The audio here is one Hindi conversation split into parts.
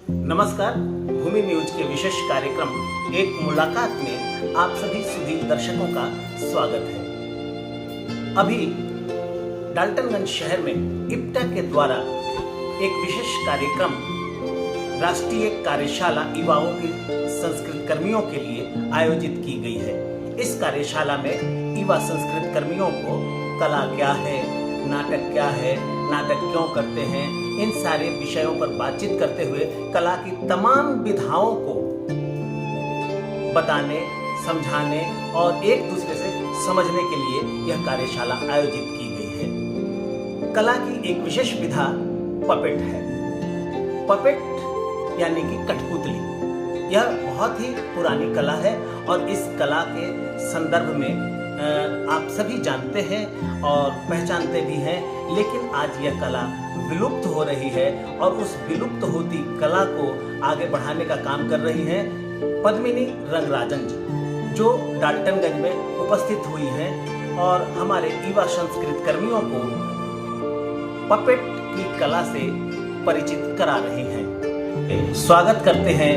नमस्कार। भूमि न्यूज के विशेष कार्यक्रम एक मुलाकात में आप सभी सुधी दर्शकों का स्वागत है। अभी डाल्टनगंज शहर में इप्टा के द्वारा एक विशेष कार्यक्रम राष्ट्रीय कार्यशाला युवाओं के संस्कृत कर्मियों के लिए आयोजित की गई है। इस कार्यशाला में युवा संस्कृत कर्मियों को कला क्या है, नाटक क्या है, नाटक क्यों करते हैं, इन सारे विषयों पर बातचीत करते हुए कला की तमाम विधाओं को बताने, समझाने और एक दूसरे से समझने के लिए यह कार्यशाला आयोजित की गई है। कला की एक विशेष विधा पपेट है। पपेट यानी कि कठपुतली, यह बहुत ही पुरानी कला है और इस कला के संदर्भ में आप सभी जानते हैं और पहचानते भी हैं, लेकिन आज यह कला विलुप्त हो रही है और उस विलुप्त होती कला को आगे बढ़ाने का काम कर रही हैं पद्मिनी रंगराजन जी, जो डाल्टनगंज में उपस्थित हुई हैं और हमारे युवा संस्कृत कर्मियों को पपेट की कला से परिचित करा रही हैं। स्वागत करते हैं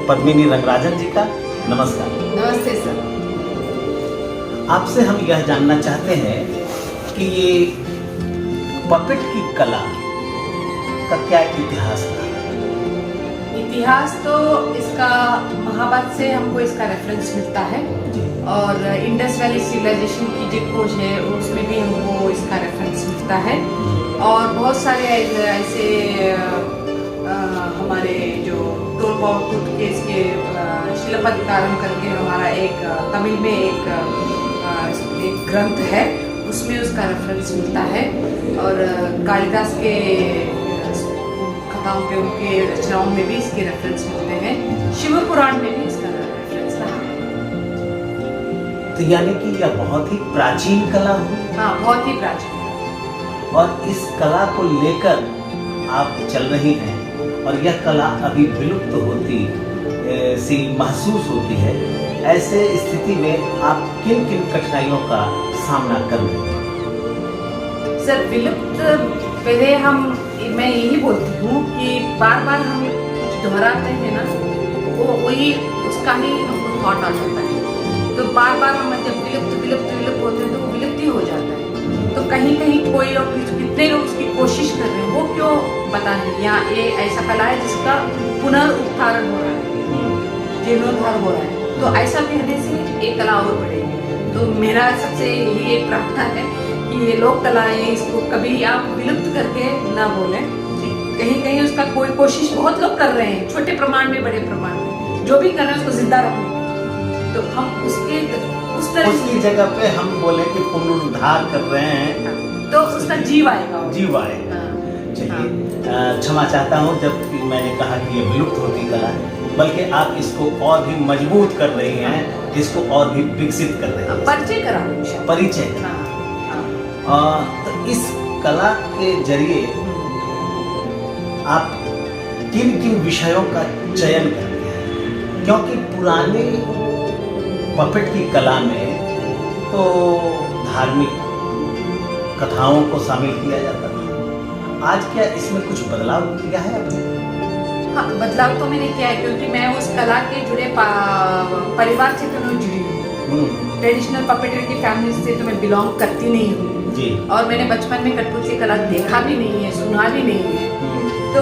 पद्मिनी रंगराजन जी का। नमस्कार। नमस्ते सर। आपसे हम यह जानना चाहते हैं कि ये पपेट की कला का क्या इतिहास था? इतिहास तो इसका महाभारत से हमको इसका रेफरेंस मिलता है और इंडस वैली सिविलाइजेशन की जो खोज है उसमें भी हमको इसका रेफरेंस मिलता है और बहुत सारे ऐसे हमारे जो टोल पावरकुट के इसके शिलापतिकारम करके हमारा एक तमिल में एक ग्रंथ है, उसमें उसका रेफरेंस मिलता है और कालिदास के कथाओं पे उनके रचनाओं में भी इसके रेफरेंस मिलते हैं। शिव पुराण में भी इसका रेफरेंस रहा है। तो यानी कि यह बहुत ही प्राचीन कला है। हाँ, बहुत ही प्राचीन। और इस कला को लेकर आप चल रही हैं और यह कला अभी विलुप्त होती सी महसूस होती है। ऐसे स्थिति में आप किन किन कठिनाइयों का सामना कर रहे हैं? सर, विलुप्त पहले मैं यही बोलती हूँ कि बार बार हम कुछ दोहराते हैं ना, वो वही उसका ही हमको थॉट आ जाता है। तो बार बार हम जब विलुप्त होते हैं तो वो विलुप्त ही हो जाता है। तो कहीं कहीं कोई लोग, कितने लोग उसकी कोशिश कर रहे हैं, वो क्यों पता नहीं। यहाँ ये ऐसा कला है जिसका पुनरुत्थान हो रहा है, जीर्णोद्धार हो रहा है। तो ऐसा कहने से एक कला और बढ़ेगी। तो मेरा सबसे यही एक प्रार्थना है कि ये लोक कलाएं इसको कभी आप विलुप्त करके ना बोलें। कहीं कहीं उसका कोई कोशिश बहुत लोग कर रहे हैं, छोटे प्रमाण में, बड़े प्रमाण में, जो भी कर रहे हैं उसको जिंदा रखने। तो हम उस तरह उसकी जगह पे हम बोले कि पुनरुद्धार कर रहे हैं तो उसका जीव आएगा। चलिए, क्षमा चाहता हूँ जब मैंने कहा कि ये विलुप्त होती कला है, बल्कि आप इसको और भी मजबूत कर रही हैं, इसको और भी विकसित कर रहे हैं, परिचय। तो इस कला के जरिए आप किन किन विषयों का चयन करते हैं? क्योंकि पुराने पपेट की कला में तो धार्मिक कथाओं को शामिल किया जाता था। आज क्या इसमें कुछ बदलाव किया है आपने? हाँ, बदलाव तो मैंने किया है क्योंकि मैं उस कला के जुड़े परिवार से तो नहीं जुड़ी हूँ। ट्रेडिशनल पपेटरी की फैमिली से तो मैं बिलोंग करती नहीं हूँ और मैंने बचपन में कठपुतली कला देखा भी नहीं है, सुना भी नहीं है। तो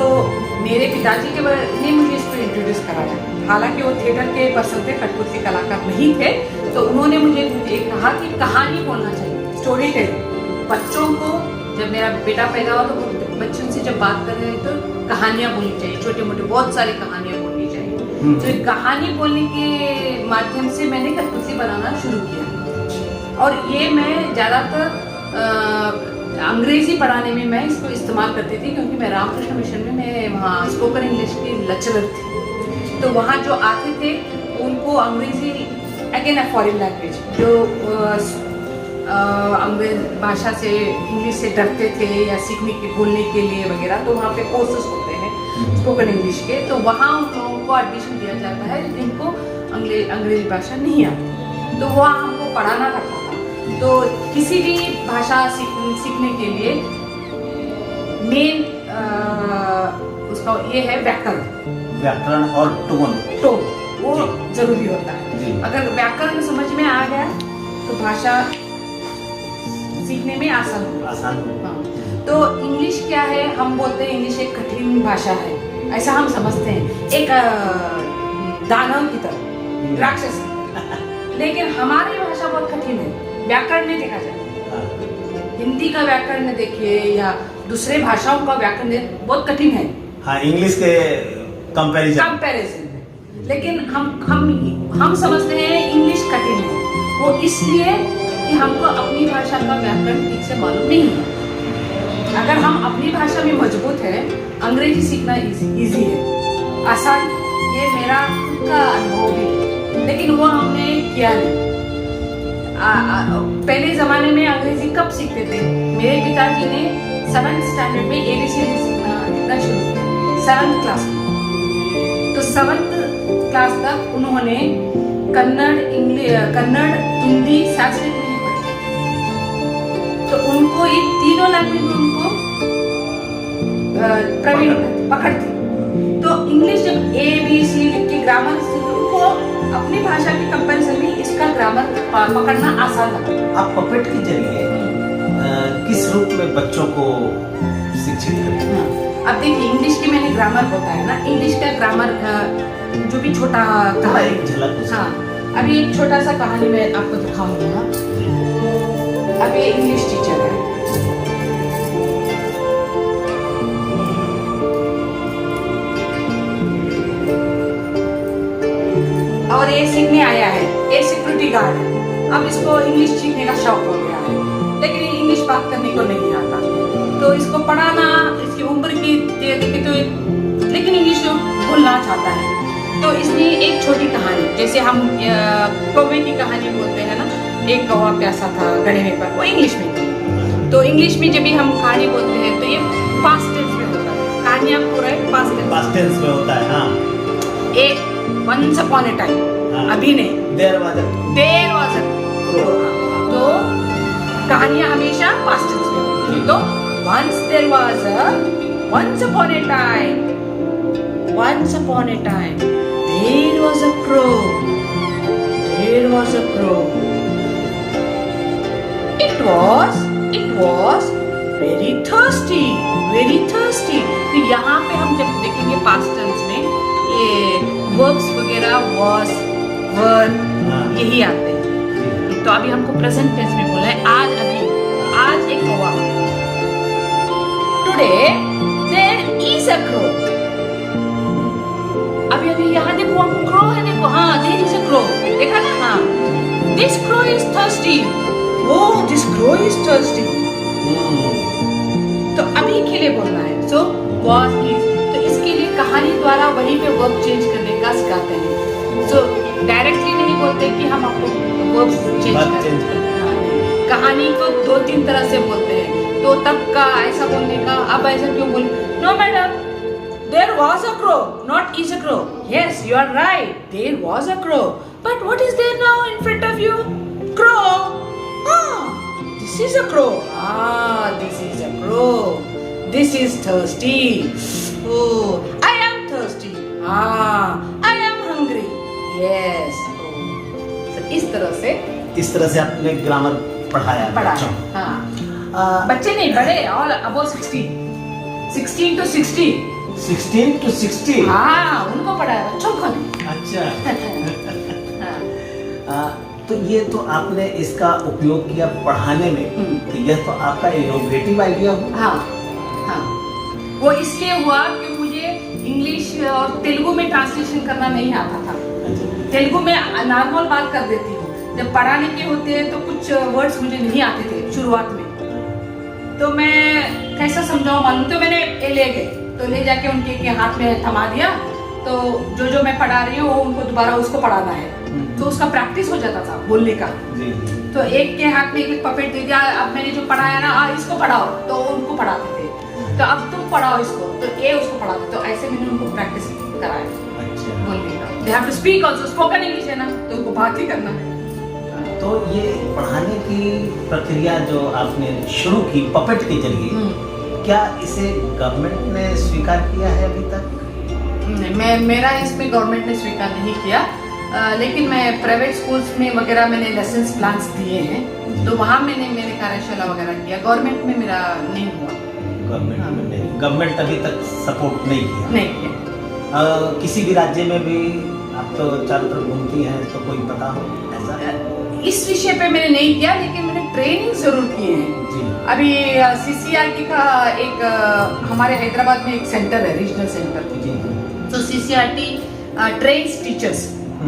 मेरे पिताजी ने मुझे इसको इंट्रोड्यूस कराया। हालांकि वो थिएटर के पर्सन थे, कठपुतली कलाकार नहीं थे। तो उन्होंने मुझे कहा कि कहानी बोलना चाहिए, स्टोरी टेलिंग। बच्चों को, जब मेरा बेटा पैदा हुआ तो बच्चों से जब बात कर रहे हैं तो कहानियाँ बोलनी चाहिए, छोटे मोटे बहुत सारी कहानियाँ बोलनी चाहिए। तो एक कहानी बोलने के माध्यम से मैंने कठपुतली बनाना शुरू किया और ये मैं ज़्यादातर अंग्रेजी पढ़ाने में मैं इसको इस्तेमाल करती थी क्योंकि मैं रामकृष्ण मिशन में मैं वहाँ स्पोकन इंग्लिश की लेक्चरर थी। तो वहाँ जो आते थे उनको अंग्रेजी, अगेन अ फॉरेन लैंग्वेज, जो अंग्रेज भाषा से, इंग्लिश से डरते थे या सीखने के, बोलने के लिए वगैरह, तो वहाँ पे कोर्सेज होते हैं स्पोकन इंग्लिश के। तो वहाँ उन लोगों को एडमिशन दिया जाता है जिनको अंग्रेजी भाषा नहीं आती, तो वहाँ हमको पढ़ाना पड़ता था। तो किसी भी भाषा सीखने के लिए मेन उसका ये है व्याकरण और टोन वो जरूरी होता है। अगर व्याकरण समझ में आ गया तो भाषा सीखने में आसान होगा। तो इंग्लिश क्या है, हम बोलते हैं इंग्लिश एक कठिन भाषा है, ऐसा हम समझते हैं, एक दानव की तरह, राक्षस। लेकिन हमारी भाषा बहुत कठिन है, व्याकरण में देखा जाए, हिंदी का व्याकरण देखिए या दूसरे भाषाओं का व्याकरण बहुत कठिन है। हाँ, इंग्लिश के कंपैरिजन में। लेकिन हम समझते हैं इंग्लिश कठिन है, वो इसलिए कि हमको अपनी भाषा का व्याकरण ठीक से मालूम नहीं है। अगर हम अपनी भाषा में मजबूत है, अंग्रेजी सीखना इजी है, आसान। ये मेरा खुद का अनुभव भी है, लेकिन वो हमने किया नहीं। पहले जमाने में अंग्रेजी कब सीखते थे? मेरे पिताजी ने 7th स्टैंडर्ड में ABCD सीखना शुरू किया, 7th क्लास में। तो 7th क्लास तक उन्होंने कन्नड़, हिंदी, संस्कृत नहीं पढ़ी। तो उनको ये तीनों लैंग्वेज में उनको प्रवीण पकड़ती। तो इंग्लिश जब ABC लिख के ग्रामर उनको अपनी भाषा के कंपैरिजन में इसका ग्रामर पकड़ना आसान लगा। आप पपेट के जरिए किस रूप में बच्चों को शिक्षित करते हैं? अब देखिए, इंग्लिश की मैंने ग्रामर बताया ना, इंग्लिश का ग्रामर जो भी छोटा कहानी, एक झलक। हाँ, अभी एक छोटा सा कहानी मैं आपको दिखाऊंगा। अभी इंग्लिश टीचर है, और ये सीखने आया है, ये सिक्योरिटी गार्ड है। अब इसको इंग्लिश सीखने का शौक हो गया है, लेकिन इंग्लिश बात करने को नहीं आता। तो इसको पढ़ाना, इसकी उम्र की देखे तो, लेकिन इंग्लिश बोलना चाहता है। तो इसने एक छोटी कहानी, जैसे हम कौवे की कहानी बोलते हैं ना, एक कौवा प्यासा था गड्ढे में पर, वो इंग्लिश में थी। तो इंग्लिश में जब भी हम कहानी बोलते हैं तो ये पास्ट टेंस में होता है, कहानियां पूरा पास्ट टेंस में होता है। हाँ, एक once upon a time, अभी नहीं, there was a तो कहानियां हमेशा पास्ट टेंस में होती है। तो once upon a time, there was a crow. It was very thirsty. तो यहाँ पे हम जब देखेंगे पास्ट टेंस में ये वर्ब्स वगैरह was, were यही आते हैं। तो अभी हमको प्रेजेंट टेंस में बोला है, आज एक कौवा। Today there is a crow. अभी यहाँ देखो, हमको crow है, देखो, हाँ, there is a crow, देखा ना? हाँ, this crow is thirsty. Oh, this crow is thirsty. तो अभी के लिए बोलना है, so was is। तो इसके लिए कहानी द्वारा वहीं पे वर्ब चेंज करने का सिखाते हैं। सो डायरेक्टली नहीं बोलते कि हम आपको वर्ब चेंज करें, कहानी को 2-3 तरह से बोलते हैं। तो तब का ऐसा बोलने का, अब ऐसा क्यों बोल? No madam, there was a crow, not is a crow. Yes, you are right, there was a crow. But what is there now in front of you? Crow. This is a crow. This is a crow. This is thirsty. Oh, I am thirsty. I am hungry. Yes. So, इस तरह से आपने ग्रामर पढ़ाया। हाँ, बच्चे नहीं, बड़े, और above 16 to 60। 16 to 60। हाँ, उनको पढ़ाया, बच्चों को नहीं। अच्छा। तो ये तो आपने इसका उपयोग किया पढ़ाने में, तो यह तो आपका इनोवेटिव आइडिया हुआ। हाँ, वो इसलिए हुआ कि मुझे इंग्लिश और तेलुगु में ट्रांसलेशन करना नहीं आता था। तेलुगु में नॉर्मल बात कर देती हूँ, जब पढ़ाने के होते हैं तो कुछ वर्ड्स मुझे नहीं आते थे शुरुआत में। तो मैं कैसा समझाऊँ मालूम, तो मैंने ले गए, तो ले जाके उनके हाथ में थमा दिया। तो जो मैं पढ़ा रही हूँ वो उनको दोबारा उसको पढ़ाना है, तो उसका प्रैक्टिस हो जाता था बोलने का। तो एक के हाथ में एक पपेट दे दिया, अब मैंने जो पढ़ाया ना, इसको पढ़ाओ, तो उनको पढ़ाते थे। तो अब तुम पढ़ाओ इसको, तो ये उसको पढ़ाते। तो ऐसे मैंने उनको प्रैक्टिस कराया बोलने का। They have to speak also, spoken English है ना, तो उनको बात ही करना है। तो ये पढ़ाने की प्रक्रिया जो आपने शुरू की पपेट के जरिए, क्या इसे गवर्नमेंट ने स्वीकार किया है अभी तक? मेरा इसमें गवर्नमेंट ने स्वीकार नहीं किया, लेकिन मैं प्राइवेट स्कूल्स में वगैरह मैंने लेसन्स प्लान्स दिए हैं, तो वहाँ मैंने कार्यशाला वगैरह किया। गवर्नमेंट में मेरा नहीं हुआ। गवर्नमेंट में नहीं, गवर्नमेंट अभी तक सपोर्ट नहीं किया। नहीं किया। किसी भी राज्य में भी आप तो चारों तरफ घूमती हैं, तो कोई पता हो ऐसा? इस विषय पे मैंने नहीं किया, लेकिन मैंने ट्रेनिंग जरूर किए हैं। जी। अभी CCRT का एक हमारे हैदराबाद में एक सेंटर है, रीजनल सेंटर। जी। तो CCRT ट्रेन्स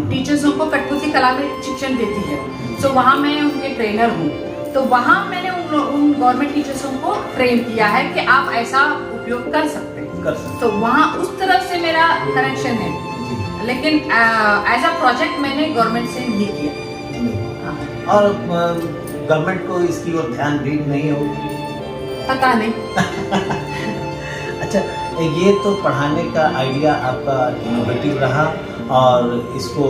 टीचर्सों को कठपुतली कला में शिक्षण देती है। तो वहाँ मैं उनके ट्रेनर हूँ। तो वहाँ मैंने उन गवर्नमेंट टीचर्सों को ट्रेन किया है कि आप ऐसा उपयोग कर सकते हैं। तो वहाँ उस तरफ से मेरा कनेक्शन है, लेकिन एज अ प्रोजेक्ट मैंने गवर्नमेंट से नहीं किया। और गवर्नमेंट को इसकी ओर ध्यान भी नहीं होगी? पता नहीं। अच्छा, ये तो पढ़ाने का आइडिया आपका इनोवेटिव रहा, और इसको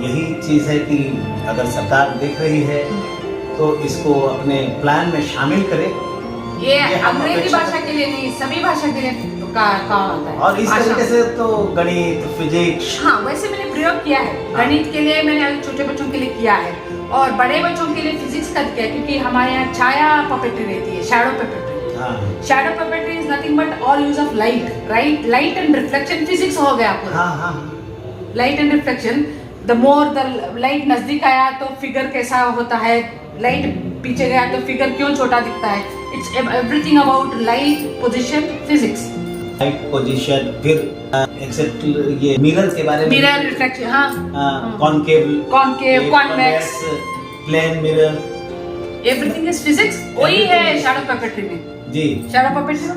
यही चीज़ है कि अगर सरकार देख रही है तो इसको अपने प्लान में शामिल करे। ये अंग्रेजी भाषा के लिए नहीं, सभी भाषा के लिए काम आता है। और इस तरीके से तो गणित, फिजिक्स, हाँ वैसे मैंने प्रयोग किया है। गणित के लिए मैंने छोटे बच्चों के लिए किया है, और बड़े बच्चों के लिए फिजिक्स का किया है, क्योंकि हमारे यहाँ छाया पपेट्री रहती है, shadow puppetry. Shadow puppetry is nothing but all use of light, light and reflection physics हो गया पूरा। Light and reflection, the more the light नजदीक आया तो फिगर कैसा होता है, लाइट पीछे गया तो फिगर क्यों छोटा दिखता है। It's everything about light, position, physics. Light, position, फिर एक्सेप्ट ये मिरर के बारे में, मिरर रिफ्लेक्शन, हाँ, concave, convex, plane mirror, everything is physics. वही है शैडो पपेट्री में। जी, शैडो पपेट्री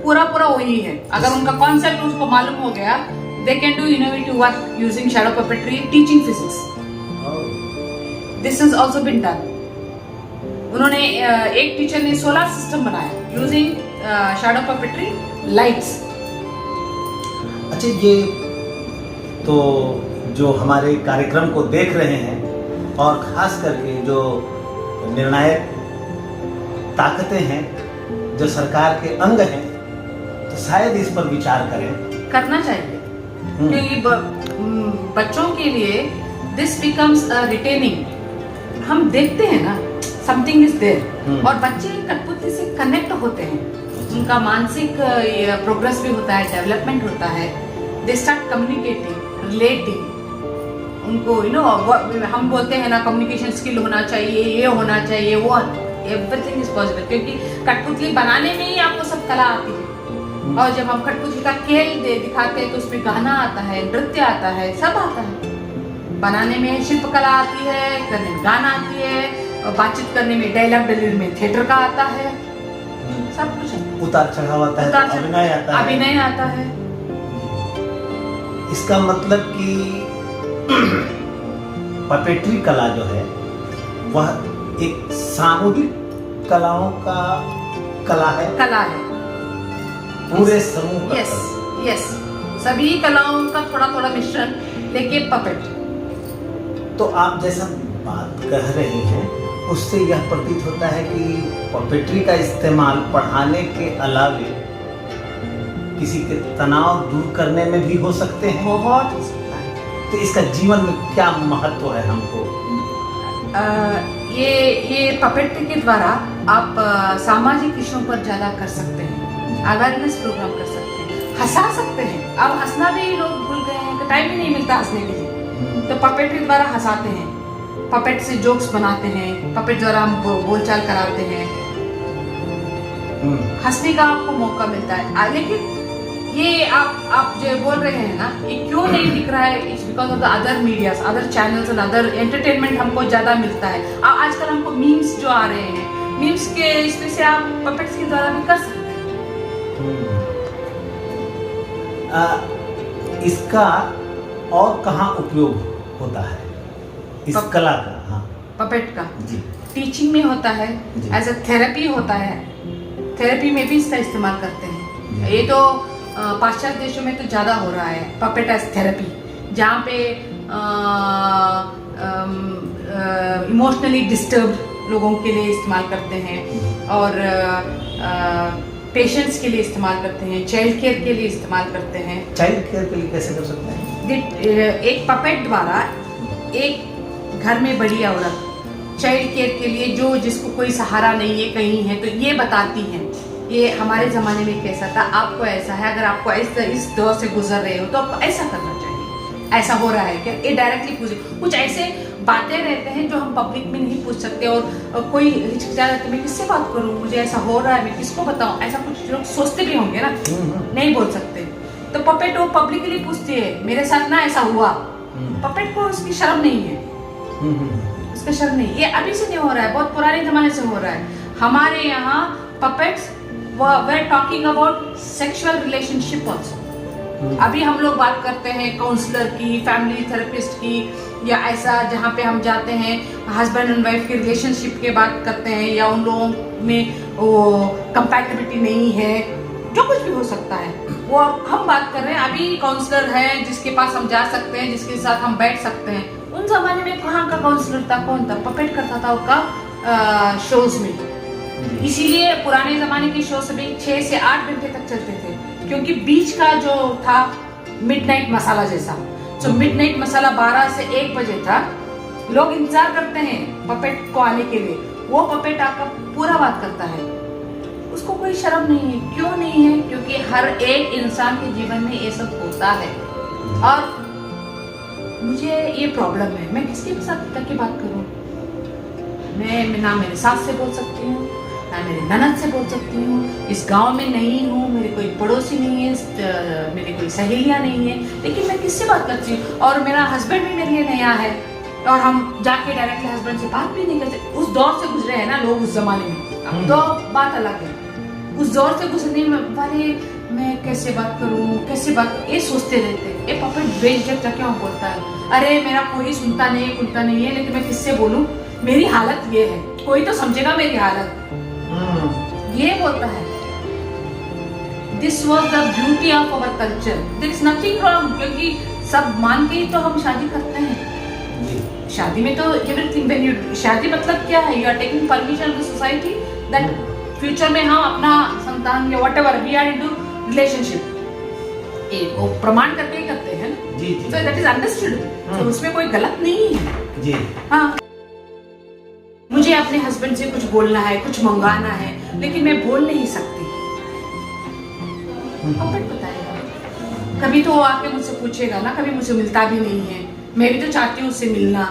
पूरा वही है। अगर उनका कॉन्सेप्ट उसको मालूम हो गया, they can do innovative work using shadow puppetry teaching physics. This has also been done. उन्होंने एक टीचर ने सोलर सिस्टम बनाया using shadow puppetry lights. अच्छा, ये तो जो हमारे कार्यक्रम को देख रहे हैं, और खास करके जो निर्णायक ताकतें हैं, जो सरकार के अंग हैं, तो शायद इस पर विचार करना चाहिए। क्योंकि बच्चों के लिए दिस बिकम्स रिटेनिंग। हम देखते हैं ना, समथिंग इज देयर, और बच्चे कठपुतली से कनेक्ट होते हैं। उनका मानसिक प्रोग्रेस भी होता है, डेवलपमेंट होता है। They start communicating, relating. उनको हम बोलते हैं ना, कम्युनिकेशन स्किल होना चाहिए, ये होना चाहिए, वो एवरीथिंग इज पॉसिबल, क्योंकि कठपुतली बनाने में ही आपको सब कला आती है। और जब हम कठपुतली का खेल दिखाते हैं तो उसमें गाना आता है, नृत्य आता है, सब आता है। बनाने में शिल्पकला आती है, करने में गाना आती है, और बातचीत करने में डायलॉग डिलीवरी में थिएटर का आता है, सब कुछ है। उतार चढ़ाव आता है, अभिनय आता है। इसका मतलब कि पपेट्री कला जो है वह एक सामूहिक कलाओं का कला है। पूरे समूह का। यस, सभी कलाओं का थोड़ा मिश्रण, लेकिन पपेट। तो आप जैसा बात कह रहे हैं, उससे यह प्रतीत होता है कि पपेट्री का इस्तेमाल पढ़ाने के अलावे किसी के तनाव दूर करने में भी हो सकते हैं। बहुत हो सकता है। तो इसका जीवन में क्या महत्व है हमको? ये पपेट्री के द्वारा आप सामाजिक विषयों पर ज्यादा कर सकते हैं, अवेयरनेस प्रोग्राम कर सकते हैं, हंसा सकते हैं। अब हंसना भी लोग भूल गए हैं, टाइम ही नहीं मिलता हंसने के लिए। तो पपेट्री द्वारा हंसाते हैं, पपेट से जोक्स बनाते हैं, पपेट द्वारा हम बोलचाल कराते हैं, हंसने का आपको मौका मिलता है। लेकिन ये आप जो बोल रहे हैं ना, ये क्यों नहीं दिख रहा है? It's because of the other medias, other channels and other entertainment हमको ज्यादा मिलता है। आजकल हमको मीम्स जो आ रहे हैं, मीम्स के इसमें से आप पपेट्स के द्वारा भी कर सकते हैं। इसका और कहाँ उपयोग होता है इस कला का? हाँ, पपेट का जी, टीचिंग में होता है, एज अ थेरेपी होता है। थेरेपी में भी इसका इस्तेमाल करते हैं। ये तो पाश्चात्य देशों में तो ज़्यादा हो रहा है, पपेट एज थेरेपी, जहाँ पे इमोशनली डिस्टर्ब लोगों के लिए इस्तेमाल करते हैं। और पेशेंट्स के लिए इस्तेमाल करते हैं, चाइल्ड केयर के लिए इस्तेमाल करते हैं। चाइल्ड केयर के लिए कैसे कर सकते हैं? एक पपेट द्वारा एक घर में बड़ी औरत चाइल्ड केयर के लिए जो जिसको कोई सहारा नहीं है कहीं है, तो ये बताती हैं ये हमारे ज़माने में कैसा था, आपको ऐसा है, अगर आपको इस दौर से गुजर रहे हो तो आपको ऐसा करना चाहिए, ऐसा हो रहा है क्या, ये डायरेक्टली पूछे। कुछ ऐसे बातें रहते हैं जो हम पब्लिक में नहीं पूछ सकते, और कोई हिचकिचा जाता है मैं किससे बात करूं, मुझे ऐसा हो रहा है मैं किसको बताऊं, ऐसा कुछ लोग सोचते भी होंगे ना, नहीं बोल सकते। तो पपेट वो पब्लिकली पूछती है मेरे साथ ना ऐसा हुआ, पपेट को उसकी शर्म नहीं है, उसका शर्म नहीं। ये अभी से नहीं हो रहा है, बहुत पुराने जमाने से हो रहा है। हमारे यहाँ puppets we're talking about sexual relationship also। अभी हम लोग बात करते हैं काउंसलर की, फैमिली थेरेपिस्ट की, या ऐसा जहाँ पे हम जाते हैं हस्बैंड एंड वाइफ की रिलेशनशिप की बात करते हैं, या उन लोगों में वो कंपैटिबिलिटी नहीं है, जो कुछ भी हो सकता है वो हम बात कर रहे हैं। अभी काउंसलर है जिसके पास हम जा सकते हैं, जिसके साथ हम बैठ सकते हैं। उन जमाने में कहाँ का काउंसलर था, कौन था, पपेट करता था उसका शोज में। इसीलिए पुराने जमाने के शो सभी 6 से 8 घंटे तक चलते थे, क्योंकि बीच का जो था मिडनाइट मसाला जैसा, जो मिडनाइट मसाला 12 से 1 बजे था, लोग इंतजार करते हैं पपेट को आने के लिए। वो पपेट आपका पूरा बात करता है, उसको कोई शर्म नहीं है। क्यों नहीं है? क्योंकि हर एक इंसान के जीवन में ये सब होता है। और मुझे ये प्रॉब्लम है, मैं किसके साथ तक की बात करूं? मैं ना मेरे सास से बोल सकती हूँ, ना मेरी ननद से बोल सकती हूँ, इस गांव में नहीं हूँ, मेरे कोई पड़ोसी नहीं है, मेरी कोई सहेलियाँ नहीं है, लेकिन मैं किससे बात करती हूँ? और मेरा हस्बैंड भी मेरे लिए नया है, और हम जाके डायरेक्टली हस्बैंड से बात भी नहीं करते। उस दौर से गुजरे हैं ना लोग उस जमाने में, अब तो बात अलग है। उस दौर से गुजरने वाले मैं कैसे बात करूँ, कैसे बात, ये सोचते रहते। ये पपेट बेझिझक जाके वहाँ बोलता है, अरे मेरा कोई सुनता नहीं है, लेकिन मैं किससे बोलूँ, मेरी हालत ये है, कोई तो समझेगा मेरी हालत, ये बोलता है। This was the beauty of our culture, there is nothing wrong, क्योंकि सब मान के ही तो हम शादी करते हैं। शादी में तो एवरीथिंग, व्हेन यू, शादी मतलब क्या है, you are taking permission of the society that future में हम अपना संतान या whatever we are into relationship, एक वो प्रमाण करके ही करते हैं ना जी, so that is understood, तो उसमें कोई गलत नहीं है जी। हाँ, मुझे अपने हस्बैंड से कुछ बोलना है, कुछ मंगाना है, लेकिन मैं बोल नहीं सकती, पपेट बताएगा। कभी तो वो आके मुझसे पूछेगा ना, कभी मुझसे मिलता भी नहीं है, मैं भी तो चाहती हूँ उससे मिलना,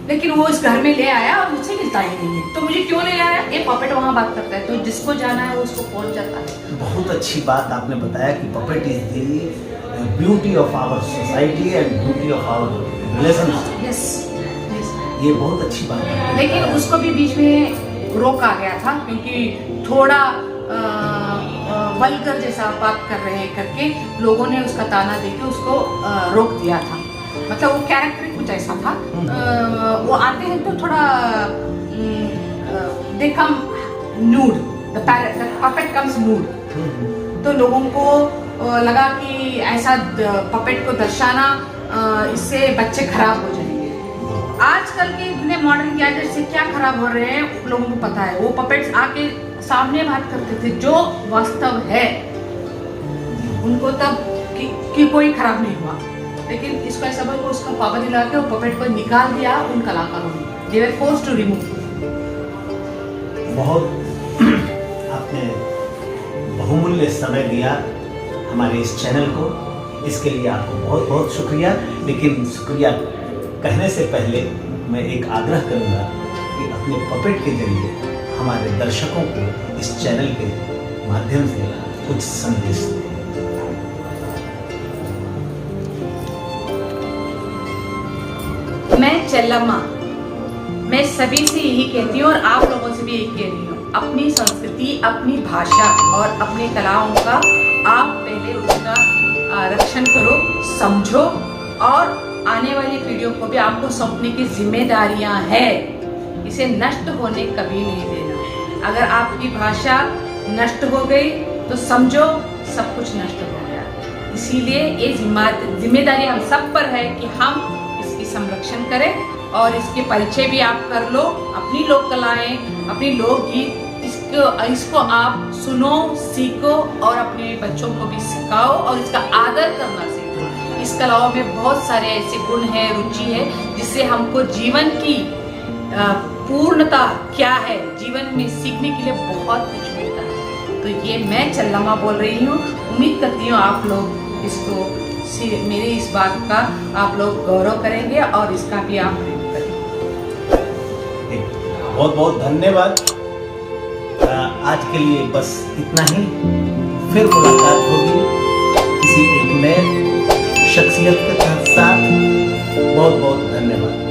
लेकिन वो इस घर में ले आया और मुझसे मिलता ही नहीं है, तो मुझे क्यों ले आया? ये पपेट वहाँ बात करता है, तो जिसको जाना है वो उसको पहुँच जाता है। बहुत अच्छी बात आपने बताया कि puppet is the beauty of our society and beauty of our relationship. Yes, ये बहुत अच्छी बात है। लेकिन उसको भी बीच में रोका गया था, क्योंकि थोड़ा वल्गर जैसा बात कर रहे हैं करके लोगों ने उसका ताना देके उसको रोक दिया था। मतलब वो कैरेक्टर कुछ ऐसा था, वो आते हैं तो थोड़ा they come nude, the puppet comes nude, तो लोगों को लगा कि ऐसा पपेट को दर्शाना इससे बच्चे खराब हो जाएंगे। आजकल के इतने मॉडर्न गैजेट से क्या खराब हो रहे हैं लोगों को पता है। वो पपेट्स आके सामने बात करते थे जो वास्तव है, उनको तब कि कोई खराब नहीं हुआ, लेकिन इसको ऐसा बोल को उसका पाबंदी लगा के वो पपेट को निकाल दिया उन कलाकारों ने। They were forced to remove। बहुत आपने बहुमूल्य समय दिया हमारे इस चैनल को, इसके लिए आपको बहुत बहुत शुक्रिया। लेकिन शुक्रिया कहने से पहले मैं एक आग्रह करूंगा कि अपने पपेट के जरिए हमारे दर्शकों को इस चैनल के माध्यम से कुछ संदेश दें। मैं चेल्लम्मा, मैं सभी से यही कहती हूँ और आप लोगों से भी यही कह रही हूँ, अपनी संस्कृति, अपनी भाषा और अपनी कलाओं का आप पहले उसका रक्षण करो, समझो, और आने वाली पीढ़ियों को भी आपको सौंपने की जिम्मेदारियां हैं। इसे नष्ट होने कभी नहीं देना। अगर आपकी भाषा नष्ट हो गई तो समझो सब कुछ नष्ट हो गया। इसीलिए ये जिम्मेदारी हम सब पर है कि हम इसकी संरक्षण करें और इसके परिचय भी आप कर लो, अपनी लोक कलाएं, अपनी लोकगीत, इसको आप सुनो, सीखो और अपने बच्चों को भी सिखाओ और इसका आदर करना सीखो। इस कलाओं में बहुत सारे ऐसे गुण हैं, रुचि है, जिससे हमको जीवन की पूर्णता क्या है, जीवन में सीखने के लिए बहुत कुछ मिलता है। तो ये मैं चल्लम्मा बोल रही हूँ। उम्मीद करती हूँ आप लोग इसको, मेरी इस बात का आप लोग गौरव करेंगे और इसका भी आप प्रयोग करेंगे। बहुत बहुत धन्यवाद। आज के लिए बस इतना ही। फिर मुलाकात होगी किसी एक नए शख्सियत के साथ। बहुत बहुत धन्यवाद।